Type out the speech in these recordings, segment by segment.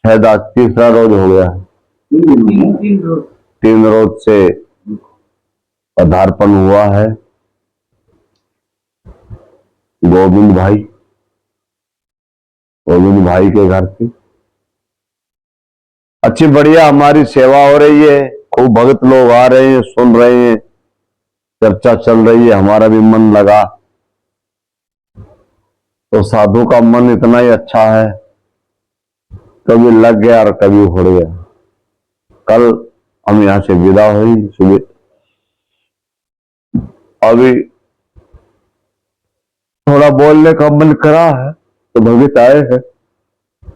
शायद आज तीसरा रोज हो गया है। 3 रोज से पदार्पण हुआ है गोविंद भाई के घर से। अच्छी बढ़िया हमारी सेवा हो रही है, खूब भक्त लोग आ रहे हैं, सुन रहे हैं, चर्चा चल रही है, हमारा भी मन लगा। तो साधु का मन इतना ही अच्छा है, कभी लग गया और कभी उड़ गया। कल हम यहां से विदा हुई सुबह, अभी थोड़ा बोलने का मन करा है तो भगत आए हैं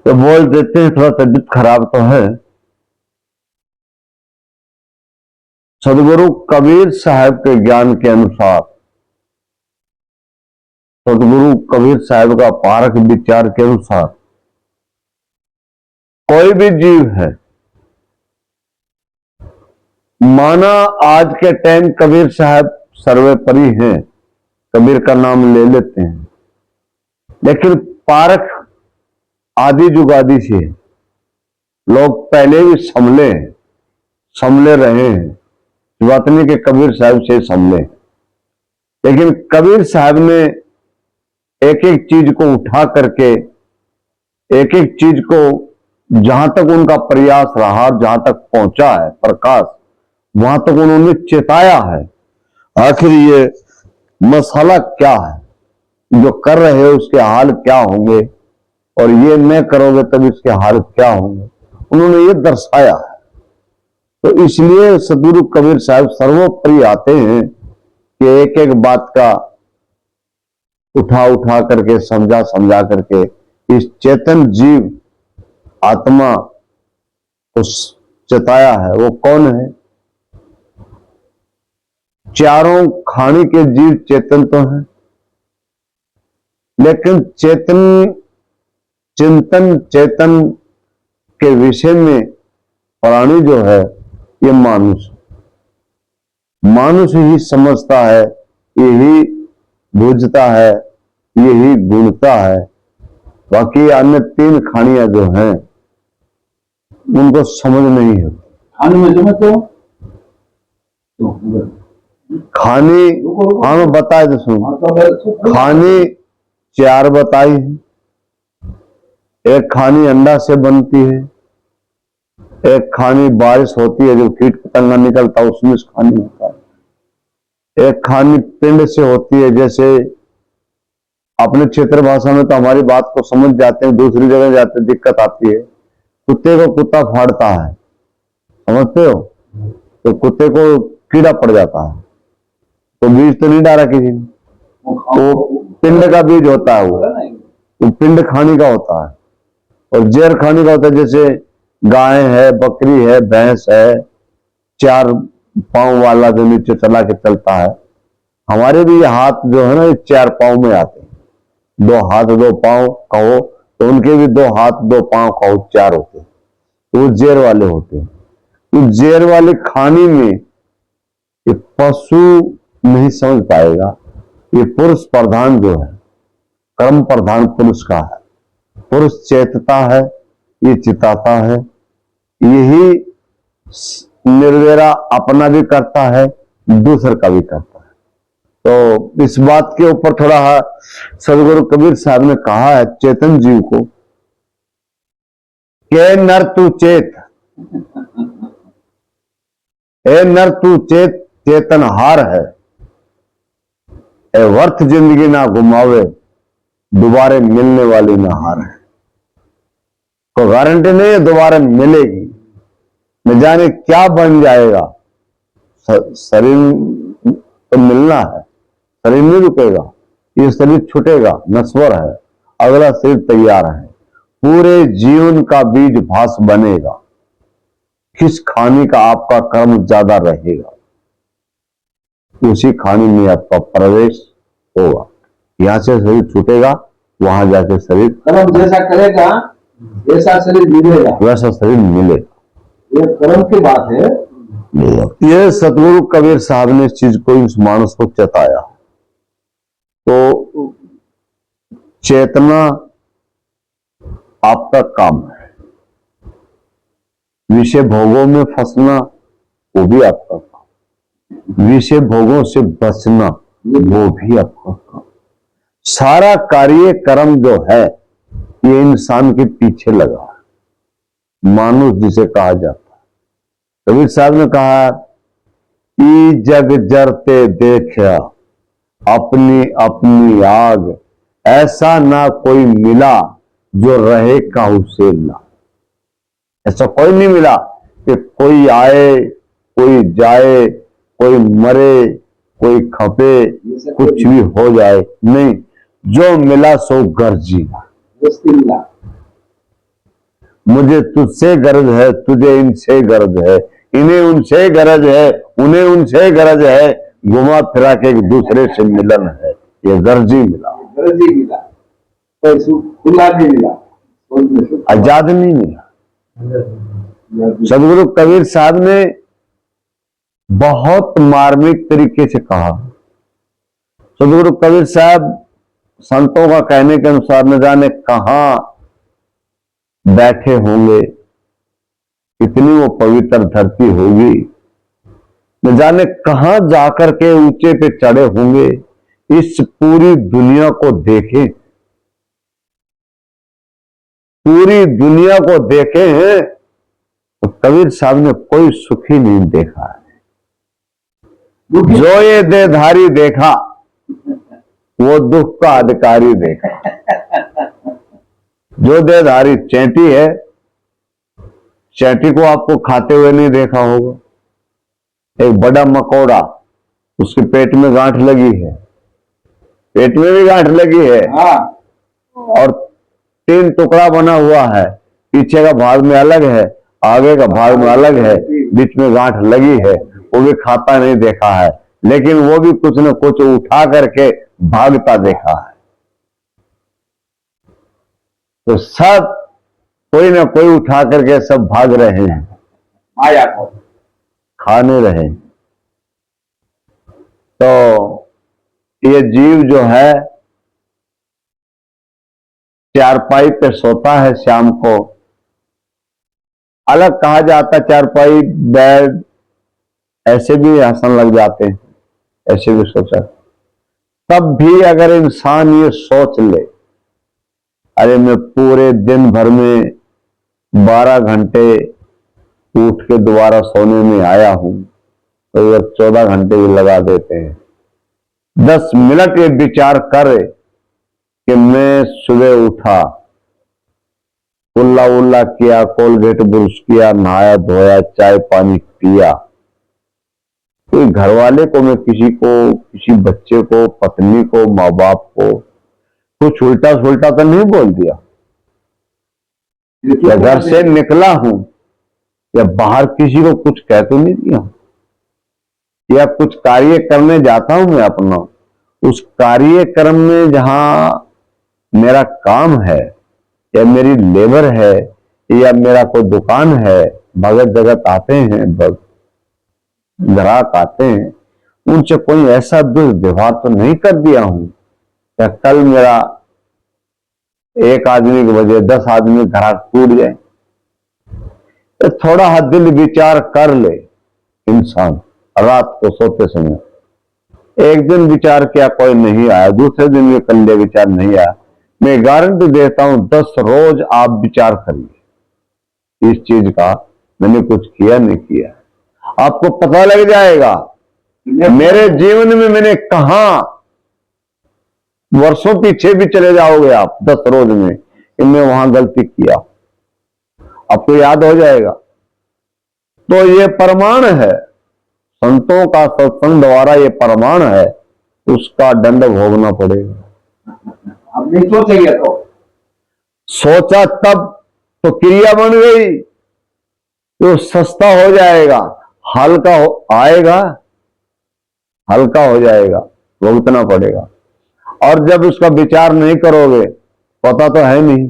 तो बोल देते हैं। थोड़ा तबीयत खराब तो है। सदगुरु कबीर साहब के ज्ञान के अनुसार, सदगुरु कबीर साहब का पारक विचार के अनुसार, कोई भी जीव है, माना आज के टाइम कबीर साहब सर्वोपरि हैं, कबीर का नाम ले लेते हैं, लेकिन पारक आदि जुगादि से लोग पहले भी संभले रहे हैं। बात नहीं कि कबीर साहब से संभले, लेकिन कबीर साहब ने एक एक चीज को उठा करके, एक एक चीज को जहां तक उनका प्रयास रहा, जहां तक पहुंचा है प्रकाश, वहां तक उन्होंने चेताया है आखिर ये मसाला क्या है, जो कर रहे हो उसके हाल क्या होंगे और ये न करोगे तब इसके हाल क्या होंगे, उन्होंने ये दर्शाया है। तो इसलिए सदगुरु कबीर साहब सर्वोपरि आते हैं कि एक एक बात का उठा करके, समझा करके इस चेतन जीव आत्मा को चेताया है। वो कौन है? चारों खानी के जीव चेतन तो हैं, लेकिन चेतन के विषय में प्राणी जो है ये मानुष ही समझता है, यही बुझता है, यही गुणता है। बाकी अन्य 3 खानियां जो हैं उनको समझ नहीं है। खाने में समझते हो? खानी हम बताए तो सुनो, खानी 4 बताई है। एक खानी अंडा से बनती है, एक खानी बारिश होती है, जो कीट पतंगा निकलता है उसमें से खानी होता है। एक खानी पिंड से होती है, जैसे अपने क्षेत्र भाषा में तो हमारी बात को समझ जाते हैं, दूसरी जगह जाते दिक्कत आती है। कुत्ते को कुत्ता फाड़ता है, समझते हो? तो कुत्ते को कीड़ा पड़ जाता है, तो बीज तो नहीं डाला किसी ने, वो पिंड का बीज होता है, वो पिंड खानी का होता है। और जहर खानी का होता है, जैसे गाय है, बकरी है, भैंस है, 4 पांव वाला जो नीचे चला के चलता है। हमारे भी ये हाथ जो है ना, ये 4 पांव में आते हैं। 2 हाथ 2 पांव कहो तो उनके भी 2 हाथ 2 पांव कहो 4 होते हैं, तो वो जेर वाले होते हैं। तो जेर वाली खानी में ये पशु नहीं समझ पाएगा। ये पुरुष प्रधान जो है, कर्म प्रधान पुरुष का है। पुरुष चेतता है, ये चिताता है, यही निर्वेरा अपना भी करता है, दूसरे का भी करता है। तो इस बात के ऊपर थोड़ा सदगुरु कबीर साहब ने कहा है चेतन जीव को, के नर तू चेत, ए नर तू चेत, चेतनहार है, ए वर्थ जिंदगी ना घुमावे, दोबारे मिलने वाली ना हार है। कोई गारंटी नहीं है दोबारा मिलेगी, न जाने क्या बन जाएगा। शरीर तो मिलना है, शरीर नहीं रुकेगा, ये शरीर छूटेगा, नश्वर है, अगला शरीर तैयार है। पूरे जीवन का बीज भास बनेगा, किस खानी का आपका कर्म ज्यादा रहेगा, उसी खानी में आपका प्रवेश होगा। यहां से शरीर छूटेगा, वहां जाके शरीर कर्म जैसा करेगा वैसा शरीर मिलेगा, वैसा शरीर मिलेगा। ये कर्म की बात है। ये सतगुरु कबीर साहब ने इस चीज को, इस मानस को चेताया। तो चेतना आपका काम है, विषय भोगों में फंसना वो भी आपका काम, विषय भोगों से बचना वो भी आपका काम। सारा कार्य कर्म जो है ये इंसान के पीछे लगा है, मानुष जिसे कहा जाता है। कबीर साहब ने कहा, ई जग जरते देखा अपनी अपनी आग, ऐसा ना कोई मिला जो रहे काहू से ला। ऐसा कोई नहीं मिला कि कोई आए कोई जाए, कोई मरे कोई खपे, कुछ भी हो जाए, नहीं, जो मिला सो गर्जी। मुझे तुझसे गरज है, तुझे इनसे गरज है, इन्हें उनसे गरज है, उन्हें उनसे गरज है, घुमा फिरा के एक दूसरे से मिलन है, ये गर्जी मिला, गर्जी मिला, खुला नहीं मिला, आजाद नहीं मिला। सदगुरु कबीर साहब ने बहुत मार्मिक तरीके से कहा। सदगुरु कबीर साहब संतों का कहने के अनुसार न जाने कहां बैठे होंगे, इतनी वो पवित्र धरती होगी, न जाने कहां जाकर के ऊंचे पे चढ़े होंगे, इस पूरी दुनिया को देखें, पूरी दुनिया को देखे हैं तो कबीर साहब ने कोई सुखी नहीं देखा है। जो ये देहधारी देखा वो दुख का अधिकारी देखा। जो देहधारी चैंटी है, चैंटी को आपको खाते हुए नहीं देखा होगा। एक बड़ा मकोड़ा, उसके पेट में गांठ लगी है, पेट में भी गांठ लगी है, और 3 टुकड़ा बना हुआ है, पीछे का भाग में अलग है, आगे का भाग में अलग है, बीच में गांठ लगी है, वो भी खाता नहीं देखा है, लेकिन वो भी कुछ न कुछ उठा करके भागता देखा है। तो सब कोई ना कोई उठा करके सब भाग रहे हैं, माया को खा नहीं रहे। तो ये जीव जो है चारपाई पे सोता है शाम को, अलग कहा जाता, चारपाई बेड ऐसे भी हंसन लग जाते हैं, ऐसे भी सोचा। तब भी अगर इंसान ये सोच ले, अरे मैं पूरे दिन भर में 12 घंटे उठ के दोबारा सोने में आया हूं, तो 14 घंटे भी लगा देते हैं। 10 मिनट ये विचार करे कि मैं सुबह उठा, उल्ला किया, कोलगेट ब्रश किया, नहाया धोया, चाय पानी पिया, कोई घर वाले को, मैं किसी को, किसी बच्चे को, पत्नी को, माँ बाप को कुछ उल्टा सुल्टा तो नहीं बोल दिया, या घर से निकला हूं या बाहर किसी को कुछ कह तो नहीं दिया, या कुछ कार्य करने जाता हूं मैं अपना, उस कार्यक्रम में जहां मेरा काम है या मेरी लेबर है या मेरा कोई दुकान है, भगत जगत आते हैं, ग्राहक आते हैं, उनसे कोई ऐसा दुर्व्यवहार तो नहीं कर दिया हूं या कल मेरा एक आदमी की वजह 10 आदमी ग्राहक टूट जाए। तो थोड़ा सा दिल विचार कर ले इंसान, रात को सोते समय एक दिन विचार किया कोई नहीं आया, दूसरे दिन ये कल विचार नहीं आया, मैं गारंटी देता हूं 10 रोज आप विचार करिए इस चीज का, मैंने कुछ किया नहीं किया, आपको पता लग जाएगा मेरे जीवन में मैंने कहां, वर्षों पीछे भी चले जाओगे आप 10 रोज में कि मैं वहां गलती किया, आपको याद हो जाएगा। तो ये प्रमाण है, संतों का सत्संग द्वारा ये प्रमाण है, उसका दंड भोगना पड़ेगा। अब नहीं सोचेंगे तो सोचा तब तो क्रिया बन गई, तो सस्ता हो जाएगा, हल्का आएगा, हल्का हो जाएगा, भुगतना पड़ेगा। और जब उसका विचार नहीं करोगे, पता तो है नहीं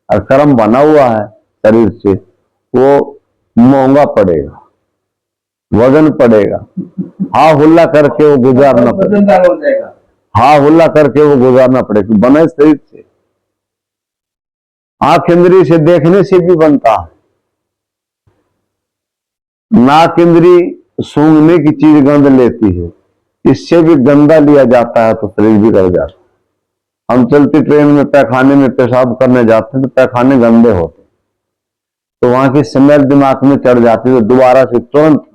और कर्म बना हुआ है शरीर से, वो महंगा पड़ेगा, वजन पड़ेगा, हा हुल्ला करके वो गुजारना पड़ेगा, हा हुल्ला करके वो गुजारना पड़ेगा, बने शरीर से। आंख इंद्री से देखने से भी बनता है, नाक इंद्री सूंघने की चीज गंध लेती है, इससे भी गंदा लिया जाता है तो शरीर बिगड़ जाता है। हम चलती ट्रेन में पैखाने में पेशाब करने जाते हैं तो पैखाने गंदे होते, तो वहां की स्मेल दिमाग में चढ़ जाती है, तो दोबारा से तुरंत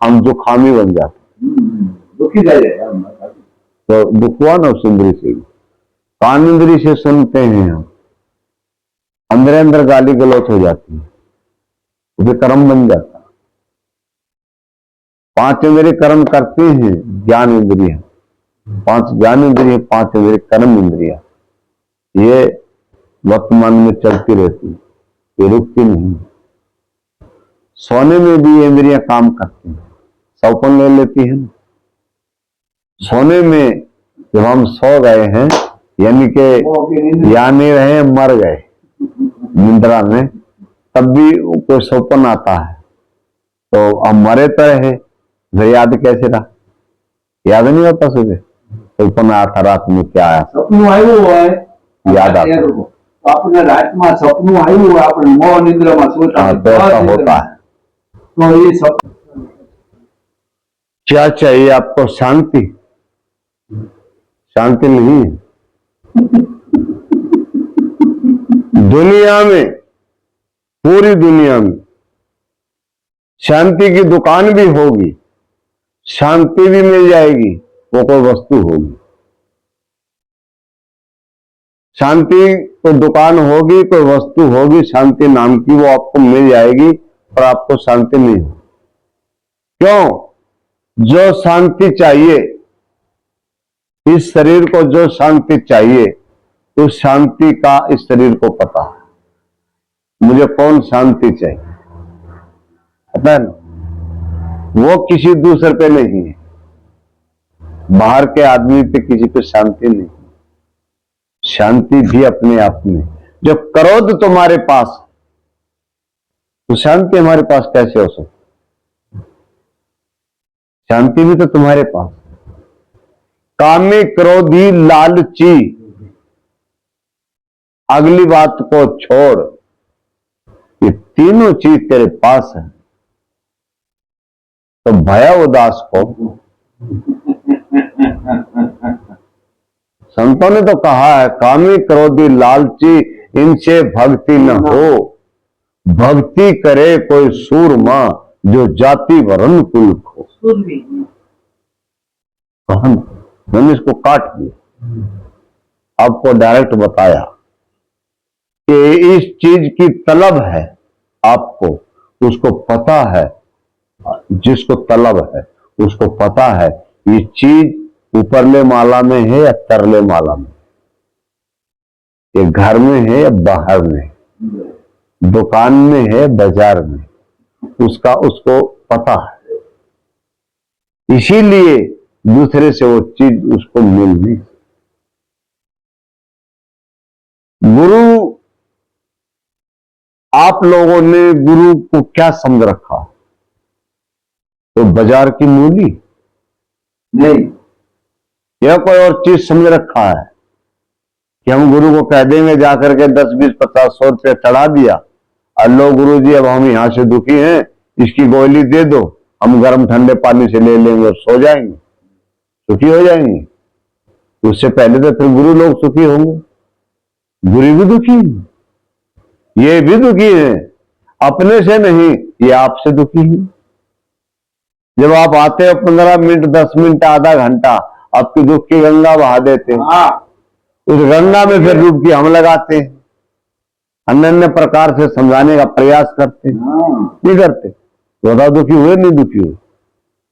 हम जुखामी बन जाते, दुखी जाएगा। तो दुख हुआ ना उस इंद्री से। कान इंद्री से सुनते हैं हम, अंदर अंदर गाली गलौच हो जाती है, उसे कर्म बन जाता है। 5 इंद्रिय कर्म करती हैं, ज्ञान इंद्रिय, 5 ज्ञान इंद्रिय, 5 इंद्रिय कर्म इंद्रिया, ये वर्तमान में चलती रहती है, ये रुकती नहीं। सोने में भी ये इंद्रियां काम करती हैं, सौपन ले लेती है ना। सोने में जब हम सो गए हैं, यानी कि या नहीं रहे, मर गए निंद्रा में, तब भी कोई सौपन आता है तो हम मरे तो रहे, याद कैसे रहा? याद नहीं होता सुबह सौपन आया था, रात में क्या आया, सपनू आयु है, याद आता है। तो अपने रात में सपनू आयु है, अपने मोह निंद्रा में सोता है, तो ऐसा होता है। तो ये सब क्या चाहिए आपको? शांति? शांति नहीं है। दुनिया में, पूरी दुनिया में शांति की दुकान भी होगी, शांति भी मिल जाएगी, वो कोई वस्तु होगी। शांति कोई दुकान होगी, कोई वस्तु होगी शांति नाम की, वो आपको मिल जाएगी, पर आपको शांति नहीं होगी। क्यों? जो शांति चाहिए, इस शरीर को जो शांति चाहिए, उस शांति का इस शरीर को पता है। मुझे कौन शांति चाहिए पता है ना, वो किसी दूसरे पे नहीं है, बाहर के आदमी पे किसी पे शांति नहीं, शांति भी अपने आप में। जब क्रोध तुम्हारे पास तो शांति हमारे पास कैसे हो सकती? शांति भी तो तुम्हारे पास। कामी, क्रोधी, लालची, अगली बात को छोड़, ये तीनों चीज तेरे पास है, तो भया उदास को। संतों ने तो कहा है, कामी, क्रोधी, लालची, इनसे भक्ति न हो, भक्ति करे कोई सूरमा, जो जाति वरण कुल खो। मैंने इसको काट दिया, आपको डायरेक्ट बताया कि इस चीज की तलब है आपको, उसको पता है, जिसको तलब है उसको पता है ये चीज ऊपरले माला में है या तरले माला में, ये घर में है या बाहर में, दुकान में है बाजार में, उसका उसको पता है, इसीलिए दूसरे से वो चीज उसको मिल नहीं। गुरु, आप लोगों ने गुरु को क्या समझ रखा? तो बाजार की मूली नहीं, या कोई और चीज समझ रखा है कि हम गुरु को कह देंगे जाकर के 10, 20, 50, 100 रुपया चढ़ा दिया, अल्लो गुरु जी अब हम यहां से दुखी हैं, इसकी गोली दे दो, हम गर्म ठंडे पानी से ले लेंगे और सो जाएंगे, सुखी हो जाएंगे। उससे पहले तो फिर गुरु लोग सुखी होंगे। गुरु भी दुखी है, ये भी दुखी है, अपने से नहीं, ये आपसे दुखी है। जब आप आते हो 15 मिनट, 10 मिनट, आधा घंटा, आपकी दुख की गंगा बहा देते हैं, उस गंगा में फिर डुबकी हम लगाते हैं, अन्य अन्य प्रकार से समझाने का प्रयास करते हैं, नहीं करते? तो बताओ दुखी हुए नहीं दुखी हुए?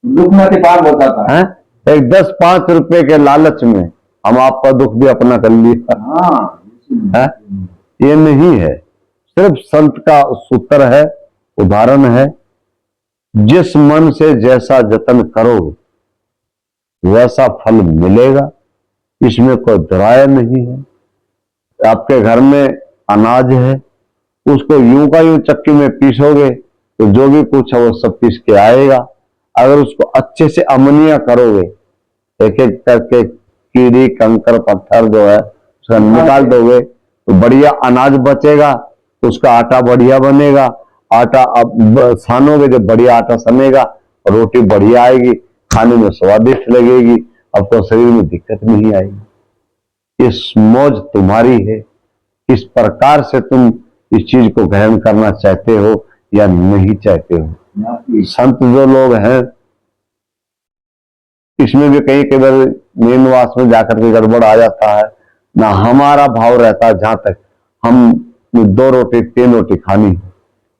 दुख में पार होता था है? एक 10-5 रुपए के लालच में हम आपका दुख भी अपना कर लिया है? ये नहीं है, सिर्फ संत का सूत्र है, उदाहरण है, जिस मन से जैसा जतन करोगे वैसा फल मिलेगा, इसमें कोई दुराय नहीं है। आपके घर में अनाज है, उसको यूं का यूं चक्की में पीसोगे तो जो भी कुछ है वो सब पीस के आएगा। अगर उसको अच्छे से अमनिया करोगे, एक एक करके कीड़ी कंकर पत्थर जो है उसका निकाल दोगे तो बढ़िया अनाज बचेगा, उसका आटा बढ़िया बनेगा, आटा अब सानोगे जब बढ़िया आटा सनेगा, रोटी बढ़िया आएगी, खाने में स्वादिष्ट लगेगी, आपको शरीर में दिक्कत नहीं आएगी। इस मौज तुम्हारी है, किस प्रकार से तुम इस चीज को ग्रहण करना चाहते हो या नहीं चाहते हो। संत जो लोग हैं, इसमें भी कई बार नींदवास में जाकर के गड़बड़ आ जाता है ना। हमारा भाव रहता है जहां तक हम 2 रोटी 3 रोटी खानी,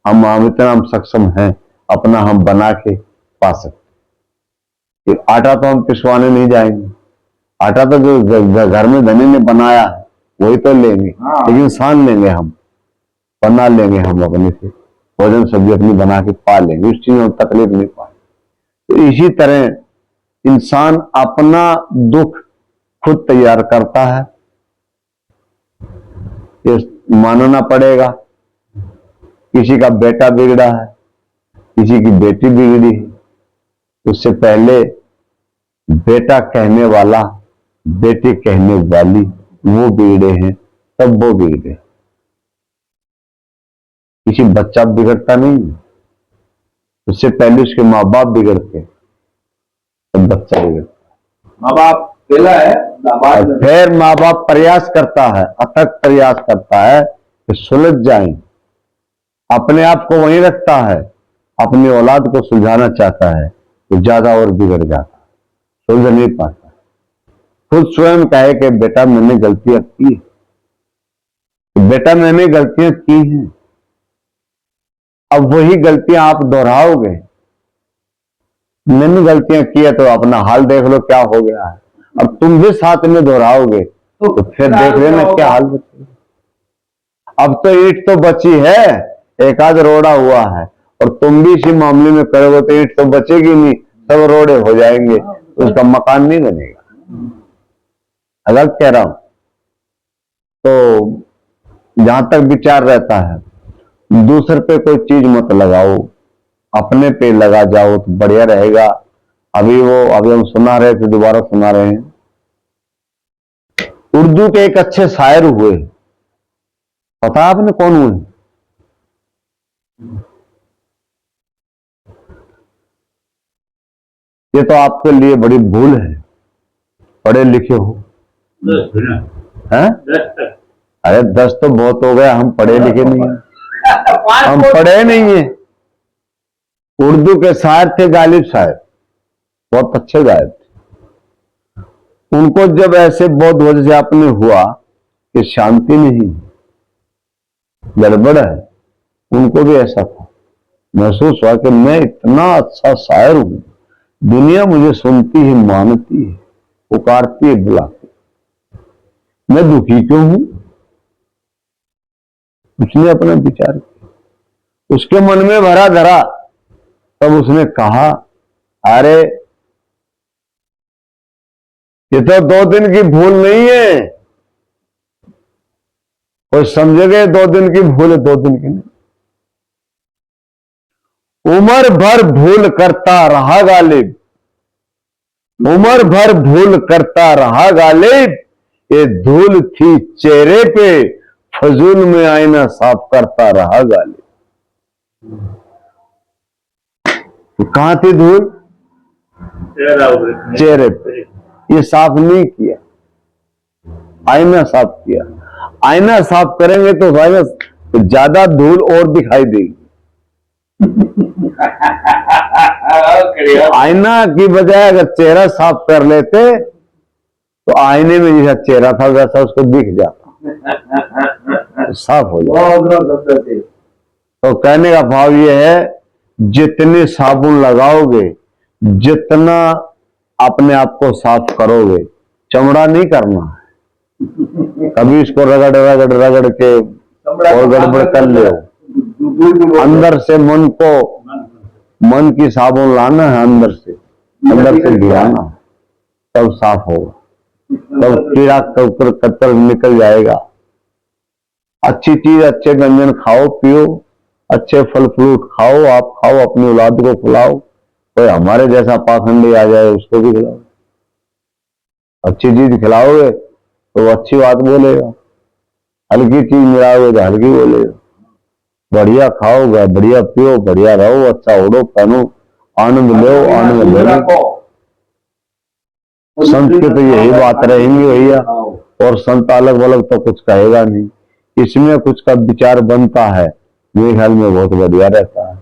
हम इतना हम सक्षम हैं अपना हम बना के पा सकते। आटा तो हम पिसवाने नहीं जाएंगे, आटा तो जो घर में धनी ने बनाया है वही तो लेंगे, लेकिन सान लेंगे, हम बना लेंगे, हम अपने से भोजन सब्जी अपनी बना के पा लेंगे, उस चीज में तकलीफ नहीं पाएंगे। तो इसी तरह इंसान अपना दुख खुद तैयार करता है, ये मानना पड़ेगा। किसी का बेटा बिगड़ा है, किसी की बेटी बिगड़ी है, उससे पहले बेटा कहने वाला बेटी कहने वाली वो बिगड़े हैं, तब वो बिगड़े। किसी बच्चा बिगड़ता नहीं, उससे पहले उसके माँ बाप बिगड़ते, तब बच्चा बिगड़ता। माँ बाप पहला है, फिर माँ बाप प्रयास करता है, अथक प्रयास करता है कि सुलझ जाएं, अपने आप को वहीं रखता है, अपनी औलाद को सुलझाना चाहता है तो ज्यादा और बिगड़ जाता है, सुलझ नहीं पाता। खुद स्वयं कहे कि बेटा मैंने गलतियां की, बेटा मैंने गलतियां की हैं, अब वही गलतियां आप दोहराओगे। मैंने गलतियां की है तो अपना हाल देख लो क्या हो गया है, अब तुम भी साथ में दोहराओगे तो फिर देख लेना क्या हाल बचेगा। अब तो ईंट तो बची है, एक आध रोड़ा हुआ है, और तुम भी इसी मामले में करोगे तो ईंट तो बचेगी नहीं, सब रोड़े हो जाएंगे, तो उसका मकान नहीं बनेगा। गलत कह रहा हूं? तो जहां तक विचार रहता है, दूसरे पे कोई चीज मत लगाओ, अपने पे लगा जाओ तो बढ़िया रहेगा। अभी हम सुना रहे थे, दोबारा सुना रहे हैं, उर्दू के एक अच्छे शायर हुए, पता आपने कौन हुए? ये तो आपके लिए बड़ी भूल है, पढ़े लिखे हो हैं? अरे 10 तो बहुत हो गया, हम पढ़े लिखे नहीं हैं, हम पढ़े नहीं है। उर्दू के शायर थे गालिब साहब, बहुत अच्छे गायक थे। उनको जब ऐसे बहुत वजह से आपने हुआ कि शांति नहीं, गड़बड़ है, उनको भी ऐसा था, महसूस हुआ कि मैं इतना अच्छा शायर हूं, दुनिया मुझे सुनती है, मानती है, पुकारती है, बुलाती, मैं दुखी क्यों हूं? उसने अपना विचार किया, उसके मन में भरा धरा, तब उसने कहा अरे ये तो 2 दिन की भूल नहीं है, कोई समझ गए? 2 दिन की भूल है, 2 दिन की नहीं, उम्र भर भूल करता रहा गालिब, उम्र भर भूल करता रहा गालिब, ये धूल थी चेहरे पे, फजूल में आईना साफ करता रहा गालिब। तो कहां थी धूल? चेहरे पे, ये साफ नहीं किया, आईना साफ किया। आईना साफ करेंगे तो आईना ज्यादा धूल और दिखाई देगी। आईना की बजाय अगर चेहरा साफ कर लेते तो आईने में जैसा चेहरा था वैसा उसको दिख जाता, तो साफ हो जाता। तो कहने का भाव ये है, जितने साबुन लगाओगे, जितना अपने आप को साफ करोगे, चमड़ा नहीं करना है, कभी इसको रगड़ रगड़ रगड़ के और गड़बड़ कर ले, अंदर से मन की साबुन लाना है, अंदर से गिराना, तब साफ होगा, तब कीड़ा कतर निकल जाएगा। अच्छी चीज, अच्छे व्यंजन खाओ पियो, अच्छे फल फ्रूट खाओ, आप खाओ, अपनी औलाद को खिलाओ, कोई हमारे जैसा पाखंडी आ जाए उसको भी खिलाओ। अच्छी चीज खिलाओगे तो अच्छी बात बोलेगा, हल्की चीज मिलाओगे तो हल्की बोलेगा। बढ़िया खाओ, बढ़िया पियो, बढ़िया रहो, अच्छा उड़ो, पहनो, आनंद लो, आनंद लो। संत की तो यही बात रहेंगी भैया, और संत अलग अलग तो कुछ कहेगा नहीं, इसमें कुछ का विचार बनता है, मेरे ख्याल में बहुत बढ़िया रहता है।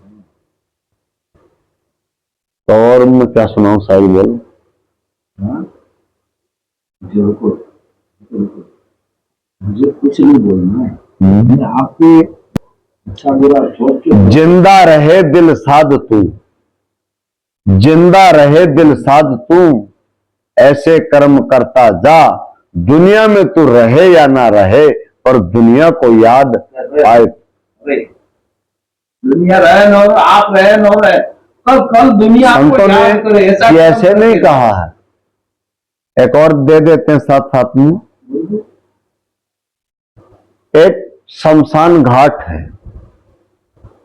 तो और मैं क्या सुनाऊं, शायद बोलो। मुझे कुछ नहीं बोलना है, आपके अच्छा बुरा सोच के जिंदा रहे दिल साध तू, जिंदा रहे दिल साध तू, ऐसे कर्म करता जा, दुनिया में तू रहे या ना रहे, पर दुनिया को याद आए। दुनिया रहे न रहे, आप रहे न रहे, कल दुनिया आपको संतों याद करे, ने ऐसा ये ऐसे काम नहीं करेगा। कहा है, एक और दे देते हैं साथ साथ में। एक शमशान घाट है,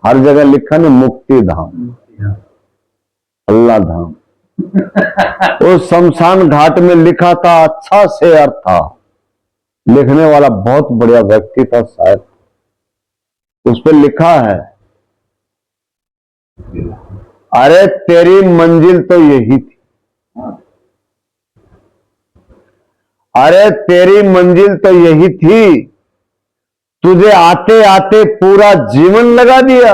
हर जगह लिखा है मुक्ति धाम, अल्लाह धाम। उस शमशान घाट में लिखा था, अच्छा से अर्थ था, लिखने वाला बहुत बढ़िया व्यक्ति था शायद, उस पर लिखा है, अरे तेरी मंजिल तो यही थी, अरे तेरी मंजिल तो यही थी, तुझे आते आते पूरा जीवन लगा दिया।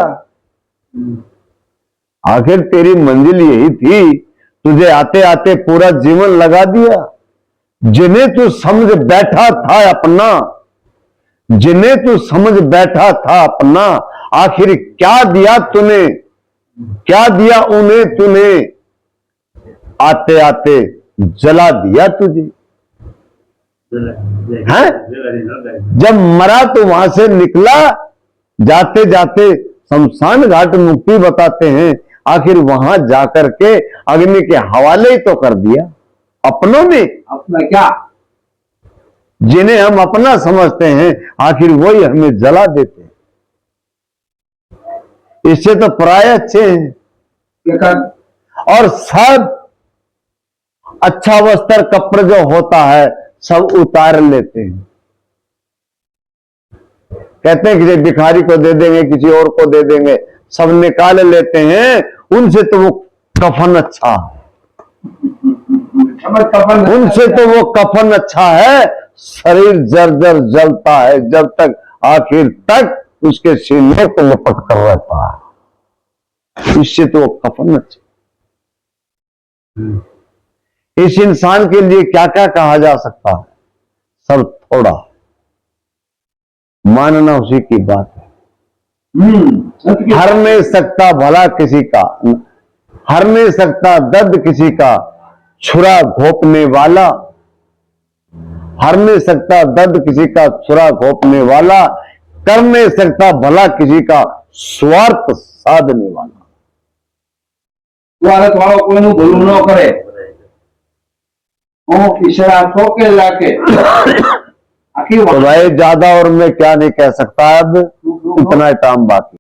आखिर तेरी मंजिल यही थी, तुझे आते आते पूरा जीवन लगा दिया। जिन्हें तू समझ बैठा था अपना, जिन्हें तू समझ बैठा था अपना, आखिर क्या दिया तूने, क्या दिया उन्हें तूने, आते आते जला दिया तुझे। है? जब मरा तो वहां से निकला, जाते जाते शमशान घाट मुक्ति बताते हैं, आखिर वहां जाकर के अग्नि के हवाले ही तो कर दिया अपनों ने। अपना क्या, जिन्हें हम अपना समझते हैं, आखिर वही हमें जला देते हैं। इससे तो पराये अच्छे हैं। क्या और सब अच्छा वस्त्र कपड़ा जो होता है सब उतार लेते हैं, कहते हैं किसी भिखारी को दे देंगे, किसी और को दे देंगे, सब निकाल लेते हैं। उनसे तो वो कफन अच्छा है, उनसे तो वो कफन अच्छा है। शरीर जर्जर जलता है जब तक आखिर तक उसके सीने को लपट कर रहता है, इससे तो वो कफन अच्छा। इस इंसान के लिए क्या क्या कहा जा सकता है, सब थोड़ा, मानना उसी की बात है। हर नहीं सकता भला किसी का, हर नहीं सकता दर्द किसी का, छुरा घोंपने वाला, हर नहीं सकता दर्द किसी का, छुरा घोंपने वाला, कर नहीं सकता भला किसी का, स्वार्थ साधने वाला। स्वार्थ वालों कोई भूल न करे, इशारा ठोके लाके। तो भाई ज्यादा और मैं क्या नहीं कह सकता, अब इतना टाइम बाकी।